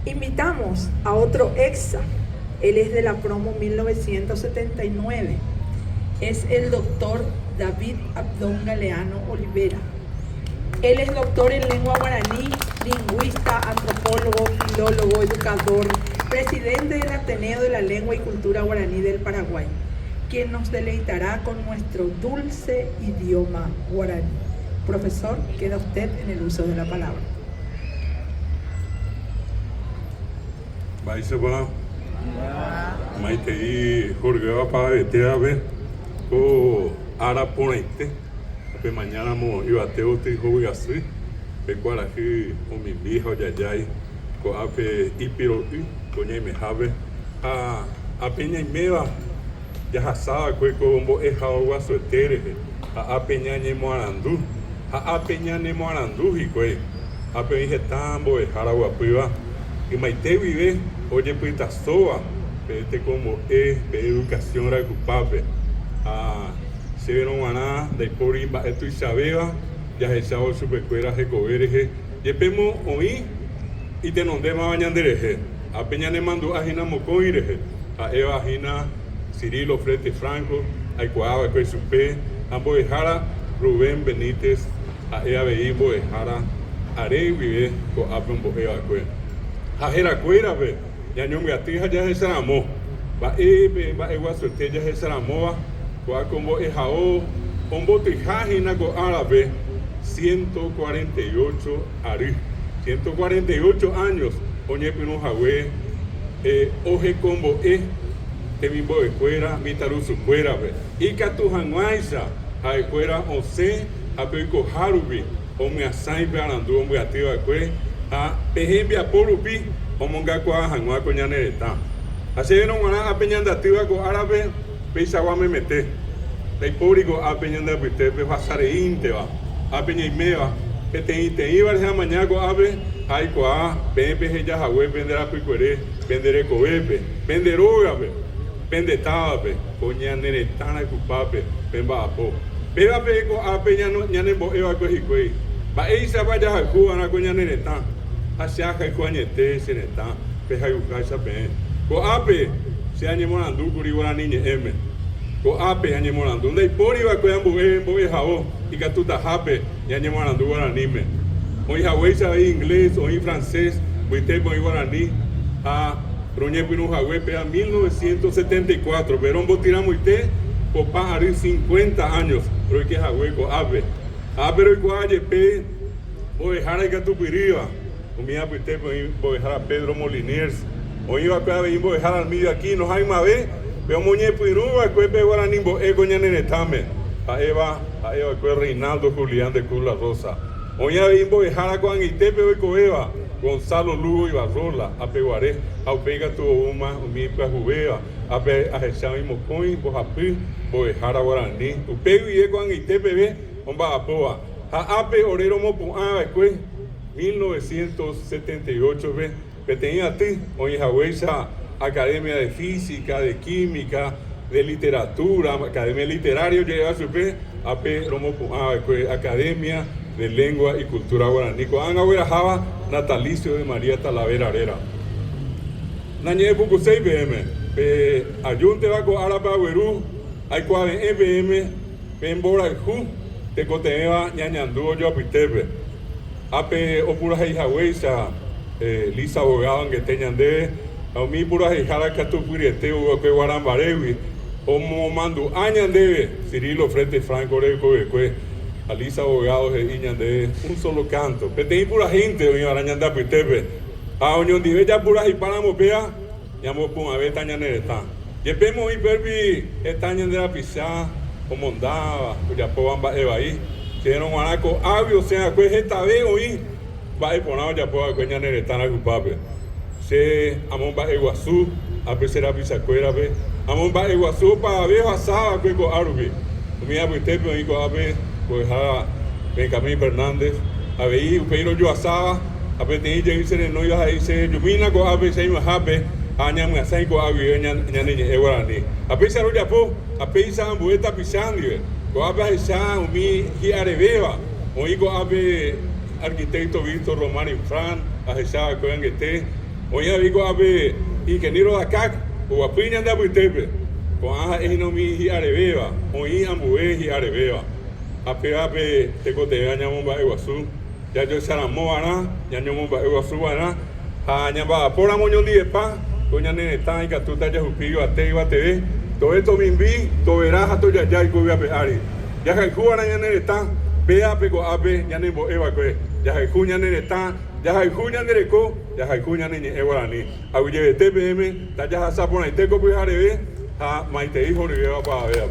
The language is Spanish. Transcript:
Invitamos a otro EXA, él es de la promo 1979, es el doctor David Abdón Galeano Olivera. Él es doctor en lengua guaraní, lingüista, antropólogo, filólogo, educador, presidente del Ateneo de la Lengua y Cultura Guaraní del Paraguay, quien nos deleitará con nuestro dulce idioma guaraní. Profesor, queda usted en el uso de la palabra. Baisaba, Maitei, Jorge para Beteave, o Araponete. Pe mañana mo iba teo te jogo así pe guaraji o mi viejo yayay ko ape ipiro coñe me have a peña meva ya hasaba ko mo e hawa suetere a peña ni moarandu a peña ni moarandu y ko a pe dije tambo e harawa piva y maite vive oye puita soa pe te como pe educación ra culpable se vieron maná de Porimba, esto y Sabeba, ya se sabe su pecuera, se cobereje, y pemo oí y te nonde más bañandereje, a Peña le mandó a Gina Mocoireje, a Eva Gina, Cirilo Frete Franco, a Ecuador, a Cuesupe, a Boejara, Rubén Benítez, a Eva Beí, Boejara, Are vive con Apon Boeva Cue. A Jeracuera, ve, ya no me atija, ya se saramó, va Ewa Suerte, ya se saramoa. Como es ahora, un botijajina con árabe, 148 ari, 148 años, oye pino jahue, oje combo te mi boe cuera, mi tarusu cuera, y que tu janguaisa, a cuera once, a peco harubi, o me asai bearandu, o me ativa cue, a pejembia porupi, o monga cua jangua coñanereta. Así no van a peñanda activa con árabe. Pensaba me meter, el público a peñanda pite, pe pasare inte va, a peña y meva, que te iba a mañana con ave, hay coa, pepe ya jahue, vender a picuere, vender ecoepe, vender ogabe, vender tabe, coña neretana cupape, pemba apo, pega pego a peña no ñane bo eva cojicuei, va eisa vaya a cubana coña neretana, hacia que coñete seneta, peja y ucaisa pen, co ape. Se añemorandu curibora niñe m ko ape añemorandu ndai pori va ko ambu e hao y que tu tajape y añemorandu guaranime hoy hawe sabe inglés hoy francés buite boy guaraní a roñe pinu hawe pe a 1974 pero botira muite ko pa ari 50 años pero que hawe ko ape pero ko aye pe o dejara que tu piriva o mi ape boy dejara Pedro Moliniers. Hoy iba a ver dejar al medio aquí, no hay más vez, pero moñe puiruba, que pe guaranimbo, ego ñanenetame, a Eva, que Reinaldo Julián de Cruz La Rosa. Hoy a ver dejar a Juan Itepe, hoy con Eva, Gonzalo Lugo y Barrola, a Peguaré, a Pega tu uma, mi Jubea, a Pe a Jesús y Mocoin, Bojapi, dejar a Guaraní, Upego y Juan Itepe, ve, bomba a Poa, a Ape Orero Mopo, que 1978, ve. Que tenía a ti, hoy esa Academia de Física, de Química, de Literatura, Academia Literaria, llega a su pe, Academia de Lengua y Cultura Guaraní. Cuando Java, natalicio de María Talavera Arera. Nañe Buku 6 BM, Ayunte va con Arapa Guerú, hay 4 EBM, Pembora el Ju, te coteneba ñañandú yo apitepe. Ape Opura Heijaweisa. Lisa abogado que tenían de a mí pura hijara que tu puriete o que guarambarewi o mando añan de Cirilo Frente Franco que a Lisa abogado que iñan de un solo canto que te pura gente hoy arañan da pitepe a unión de ya pura y para mopea llamo pon a ver tañan de esta y vemos y perbi estañan de la pizza o mondaba ya pobamba eva ahí que no guanaco avio sea que esta vez hoy va a poner ya puedo coña neretana culpable se amon va Iguazú a pesar a pisacuera ve amon va Iguazú para ver asaba que con arubi mi abuete me dijo a ver pues a Benjamín Fernández a ver pero yo asaba a ver te dice no iba a decir yo vine con a ver se iba a ver aña me hace con a ver ña ni guaraní a pesar ya po a pesar bueta pisando con a ver esa mi hiarebeba o digo a ver arquitecto Víctor Román Infran, a Jesús Cohen Gete, Oye, digo a ver, ingeniero de acá, o a piña de abuitepe, con aja ejinomi y arebeba, oí ambue y arebeba. A peape, te cotea ñamomba eguazú, ya yo salamoana, ya ñamomba eguazúana, a ñamba, por amoñón de pa, doña neneta y catuta ya jupillo, a te iba a te todo esto me enví, todo verás a todo ya y cubia peari. Ya que jugaran ya neneta, vea pego ape, ya nembo eva que, ya que juña neneta, ya que juña nereco, ya que juña nene eguarani. A uye TPM, ta ya sapona y teco pues arebe, a maite hijo ni vea para ver.